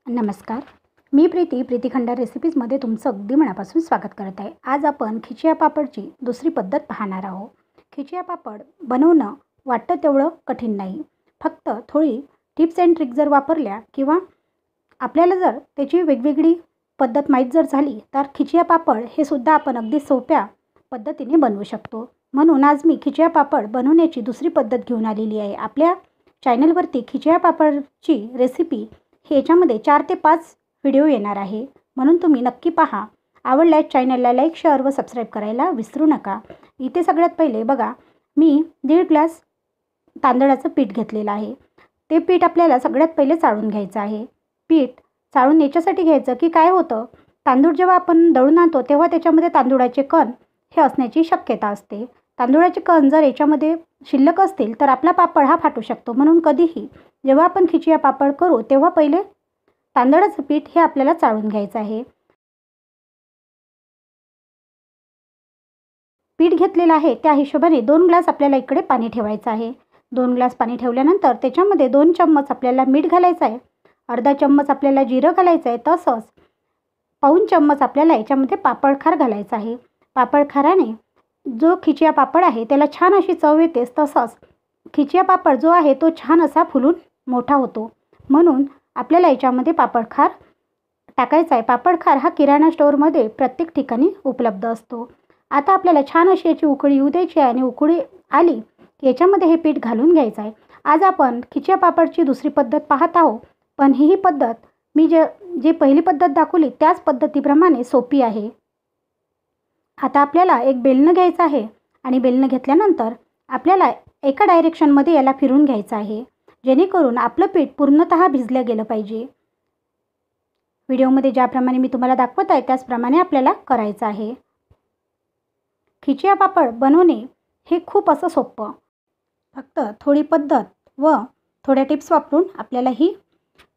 नमस्कार. मी प्रीती खंडार रेसिपीजमध्ये तुमचं अगदी मनापासून स्वागत करत आहे. आज आपण खिचिया पापडची दुसरी पद्धत पाहणार आहोत. खिचिया पापड बनवणं वाटतं तेवढं कठीण नाही. फक्त थोडी टिप्स अँड ट्रिक्स जर वापरल्या किंवा आपल्याला जर त्याची वेगवेगळी पद्धत माहीत जर झाली तर खिचिया पापड हे सुद्धा आपण अगदी सोप्या पद्धतीने बनवू शकतो. म्हणून आज मी खिचिया पापड बनवण्याची दुसरी पद्धत घेऊन आलेली आहे. आपल्या चॅनलवरती खिचिया पापडची रेसिपी हे याच्यामध्ये 4 ते 5 व्हिडिओ येणार आहे. म्हणून तुम्ही नक्की पहा. आवडल्यास चॅनलला लाईक, शेअर व सबस्क्राईब करायला विसरू नका. इथे सगळ्यात पहिले बघा, मी 1.5 ग्लास तांदळाचं पीठ घेतलेलं आहे. ते पीठ आपल्याला सगळ्यात पहिले चाळून घ्यायचं आहे. पीठ चाळून याच्यासाठी घ्यायचं की काय होतं, तांदूळ जेव्हा आपण दळून आणतो तेव्हा त्याच्यामध्ये तांदूळाचे कण हे असण्याची शक्यता असते. तांदूळाचे कण जर याच्यामध्ये शिल्लक असतील तर आपला पापड हा फाटू शकतो. म्हणून कधीही जेव्हा आपण खिचिया पापड करू तेव्हा पहिले तांदळाचं पीठ हे आपल्याला चाळून घ्यायचं आहे. पीठ घेतलेलं आहे त्या हिशोबाने 2 ग्लास आपल्याला इकडे पाणी ठेवायचं आहे. 2 ग्लास पाणी ठेवल्यानंतर त्याच्यामध्ये 2 चम्मच आपल्याला मीठ घालायचं आहे. अर्धा चम्मच आपल्याला जिरं घालायचं आहे. तसंच पाऊण चम्मच आपल्याला याच्यामध्ये पापडखार घालायचा आहे. पापडखाराने जो खिचिया पापड आहे त्याला छान अशी चव येते. तसंच खिचिया पापड जो आहे तो छान असा फुलून मोठा होतो. म्हणून आपल्याला याच्यामध्ये पापडखार टाकायचा आहे. पापडखार हा किराणा स्टोअरमध्ये प्रत्येक ठिकाणी उपलब्ध असतो. आता आपल्याला छान अशी याची उकळी येऊ द्यायची आहे आणि उकळी आली की याच्यामध्ये हे पीठ घालून घ्यायचं आहे. आज आपण खिचिया पापडची दुसरी पद्धत पाहत आहोत. पण ही पद्धत मी जी पहिली पद्धत दाखवली त्याच पद्धतीप्रमाणे सोपी आहे. आता आपल्याला एक बेलणं घ्यायचं आहे आणि बेलणं घेतल्यानंतर आपल्याला एका डायरेक्शनमध्ये याला फिरून घ्यायचं आहे, जेणेकरून आपलं पीठ पूर्णतः भिजलं गेलं पाहिजे. व्हिडिओमध्ये ज्याप्रमाणे मी तुम्हाला दाखवत आहे त्याचप्रमाणे आपल्याला करायचं आहे. खिचिया पापड बनवणे हे खूप असं सोपं. फक्त थोडी पद्धत व थोड्या टिप्स वापरून आपल्याला ही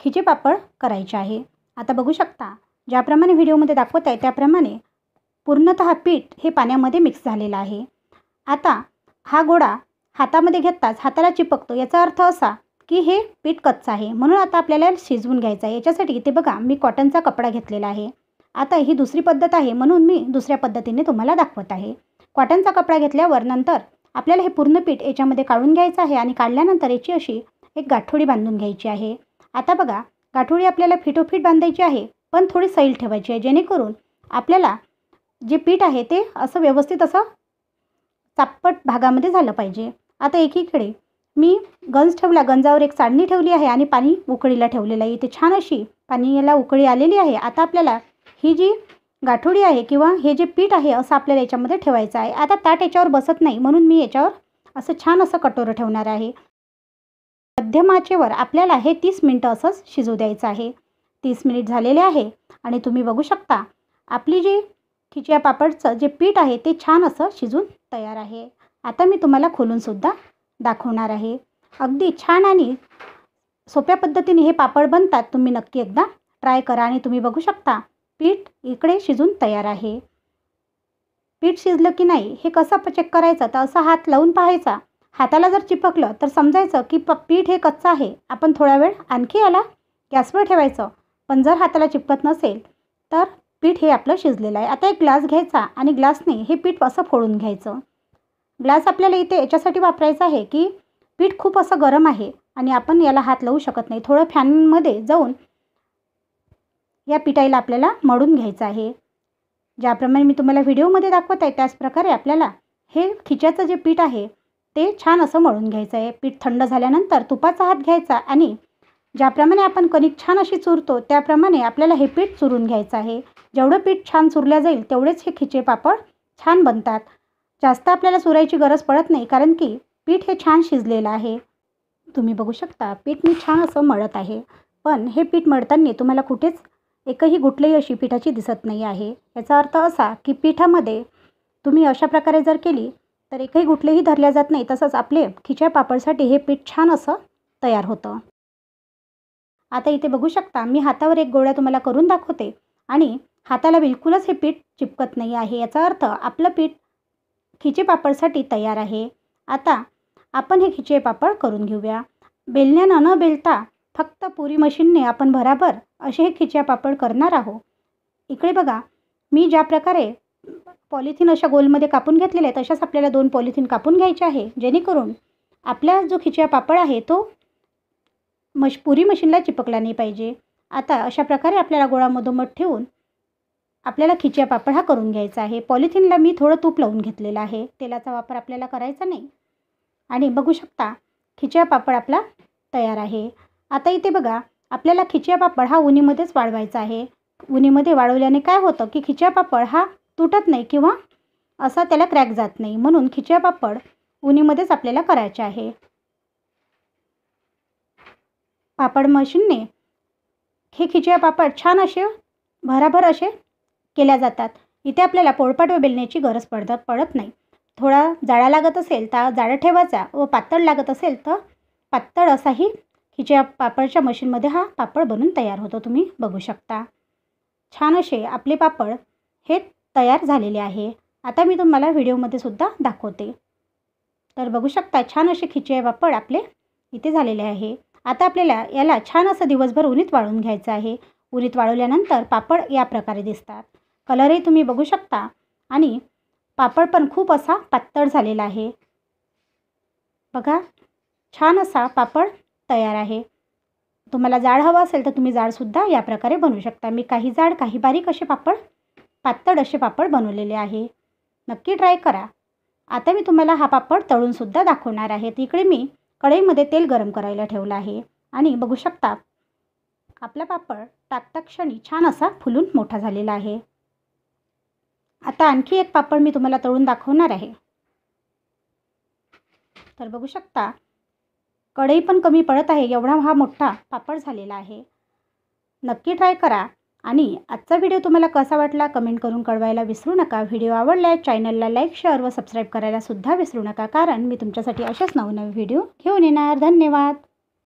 खिचे पापड करायचे आहे. आता बघू शकता, ज्याप्रमाणे व्हिडिओमध्ये दाखवत आहे त्याप्रमाणे पूर्णतः पीठ हे पाण्यामध्ये मिक्स झालेलं आहे. आता हा गोळा हातामध्ये घेताच हाताला चिपकतो. याचा अर्थ असा की हे पीठ कच्चं आहे. म्हणून आता आपल्याला शिजवून घ्यायचं आहे. याच्यासाठी इथे बघा मी कॉटनचा कपडा घेतलेला आहे. आता ही दुसरी पद्धत आहे म्हणून मी दुसऱ्या पद्धतीने तुम्हाला दाखवत आहे. कॉटनचा कपडा घेतल्यावर नंतर आपल्याला हे पूर्ण पीठ याच्यामध्ये काढून घ्यायचं आहे आणि काढल्यानंतर याची अशी एक गाठोडी बांधून घ्यायची आहे. आता बघा, गाठोडी आपल्याला फिटोफिट बांधायची आहे, पण थोडी सैल ठेवायची आहे, जेणेकरून आपल्याला जे पीठ आहे ते असं व्यवस्थित असं चापट भागामध्ये झालं पाहिजे. आता एकीकडे मी गंज ठेवला, गंजावर एक चाळणी ठेवली आहे आणि पाणी उकळीला ठेवलेलं आहे. इथे छान अशी पाण्याला उकळी आलेली आहे. आता आपल्याला ही जी गाठोडी आहे किंवा हे जे पीठ आहे असं आपल्याला याच्यामध्ये ठेवायचं आहे. आता ताट याच्यावर बसत नाही म्हणून मी याच्यावर असं छान असं कटोरं ठेवणार आहे. मध्यम आचेवर आपल्याला हे 30 मिनिटं असंच शिजू द्यायचं आहे. 30 मिनिट झालेले आहे आणि तुम्ही बघू शकता आपली जी खिचिया पापडचं जे पीठ आहे ते छान असं शिजून तयार आहे. आता मी तुम्हाला खोलूनसुद्धा दाखवणार आहे. अगदी छान आणि सोप्या पद्धतीने हे पापड बनतात. तुम्ही नक्की एकदा ट्राय करा. आणि तुम्ही बघू शकता पीठ इकडे शिजून तयार आहे. पीठ शिजलं की नाही हे कसं चेक करायचं, तर असं हात लावून पाहायचा. हाताला जर चिपकलं तर समजायचं की पीठ हे कच्चं आहे. आपण थोडा वेळ आणखी याला गॅसवर ठेवायचं. पण जर हाताला चिपकत नसेल तर पीठ हे आपलं शिजलेलं आहे. आता एक ग्लास घ्यायचा आणि ग्लासने हे पीठ असं फोडून घ्यायचं. ग्लास आपल्याला इथे याच्यासाठी वापरायचा आहे की पीठ खूप असं गरम आहे आणि आपण याला हात लावू शकत नाही. थोडं फॅनमध्ये जाऊन या पिठाला आपल्याला मळून घ्यायचं आहे. ज्याप्रमाणे मी तुम्हाला व्हिडिओमध्ये दाखवत आहे त्याचप्रकारे आपल्याला हे खिच्याचं जे पीठ आहे ते छान असं मळून घ्यायचं आहे. पीठ थंड झाल्यानंतर तुपाचा हात घ्यायचा आणि ज्याप्रमाणे आपण कणिक छान अशी चुरतो त्याप्रमाणे आपल्याला हे पीठ चुरून घ्यायचं आहे. जेवढं पीठ छान चुरल्या जाईल तेवढेच हे खिचे पापड छान बनतात. जास्त आपल्याला चुरायची गरज पडत नाही कारण की पीठ हे छान शिजलेलं आहे. तुम्ही बघू शकता पीठ मी छान असं मळत आहे. पण हे पीठ मळताना तुम्हाला कुठेच एकही गुठली अशी पिठाची दिसत नाही आहे. याचा अर्थ असा की पिठामध्ये तुम्ही अशा प्रकारे जर केली तर एकही गुठलेही धरल्या जात नाही. तसंच आपले खिच्या पापडसाठी हे पीठ छान असं तयार होतं. आता इथे बघू शकता मी हातावर एक गोळा तुम्हाला करून दाखवते आणि हाताला बिलकुलच हे पीठ चिपकत नाही आहे. याचा अर्थ आपलं पीठ खिचे पापडसाठी तयार आहे. आता आपण हे खिचे पापड करून घेऊया. बेलण्यानं न बेलता फक्त पुरी मशीनने आपण भराभर असे हे खिचिया पापड करणार आहोत. इकडे बघा, मी ज्या प्रकारे पॉलिथिन अशा गोलमध्ये कापून घेतलेले आहेत तशाच आपल्याला 2 पॉलिथिन कापून घ्यायचे आहे, जेणेकरून आपला जो खिचिया पापड आहे तो पुरी मशीनला चिपकला नाही पाहिजे. आता अशा प्रकारे आपल्याला गोळा मधोमध ठेवून आपल्याला खिचिया पापड हा करून घ्यायचा आहे. पॉलिथिनला मी थोडं तूप लावून घेतलेलं आहे, तेलाचा वापर आपल्याला करायचा नाही. आणि बघू शकता खिचिया पापड आपला तयार आहे. आता इथे बघा, आपल्याला खिचिया पापड हा उन्हीमध्येच वाळवायचा आहे. उन्हीमध्ये वाळवल्याने काय होतं की खिचिया पापड हा तुटत नाही किंवा असा त्याला क्रॅक जात नाही, म्हणून खिचिया पापड उन्हीमध्येच आपल्याला करायचे आहे. पापड मशीनने हे खिचिया पापड छान असे भराभर असे केल्या जातात. इथे आपल्याला पोळपाट व बेलण्याची गरज पडत नाही. थोडा जाडा लागत असेल तर जाडा ठेवायचा व पातळ लागत असेल तर पातळ असाही खिचिया पापडच्या मशीनमध्ये हा पापड बनून तयार होतो. तुम्ही बघू शकता छान असे आपले पापड हे तयार झालेले आहे. आता मी तुम्हाला व्हिडिओमध्ये सुद्धा दाखवते. तर बघू शकता छान असे खिचिया पापड आपले इथे झालेले आहे. आता आपल्याला याला छान असं दिवसभर उन्हीत वाळवून घ्यायचं आहे. उन्हीत वाळवल्यानंतर पापड या प्रकारे दिसतात. कलरही तुम्ही बघू शकता आणि पापड पण खूप असा पातळ झालेला आहे. बघा छान असा पापड तयार आहे. तुम्हाला जाड हवा असेल तर तुम्ही जाडसुद्धा या प्रकारे बनवू शकता. मी काही जाड काही बारीक असे पापड, पातळ असे पापड बनवलेले आहे. नक्की ट्राय करा. आता मी तुम्हाला हा पापड तळूनसुद्धा दाखवणार आहे. इकडे मी कढईमध्ये तेल गरम करायला ठेवलं आहे आणि बघू शकता आपला पापड टाकता क्षणी छान असा फुलून मोठा झालेला आहे. आता आणखी एक पापड मी तुम्हाला तळून दाखवणार आहे. तर बघू शकता कढई पण कमी पडत आहे एवढा हा मोठा पापड झालेला आहे. नक्की ट्राय करा. आणि आजचा व्हिडिओ तुम्हाला कसा वाटला कमेंट करून कळवायला विसरू नका. व्हिडिओ आवडल्यास चॅनलला लाईक, शेअर व सबस्क्राईब करायला सुद्धा विसरू नका, कारण मी तुमच्यासाठी असेच नवनवे व्हिडिओ घेऊन येणार. धन्यवाद.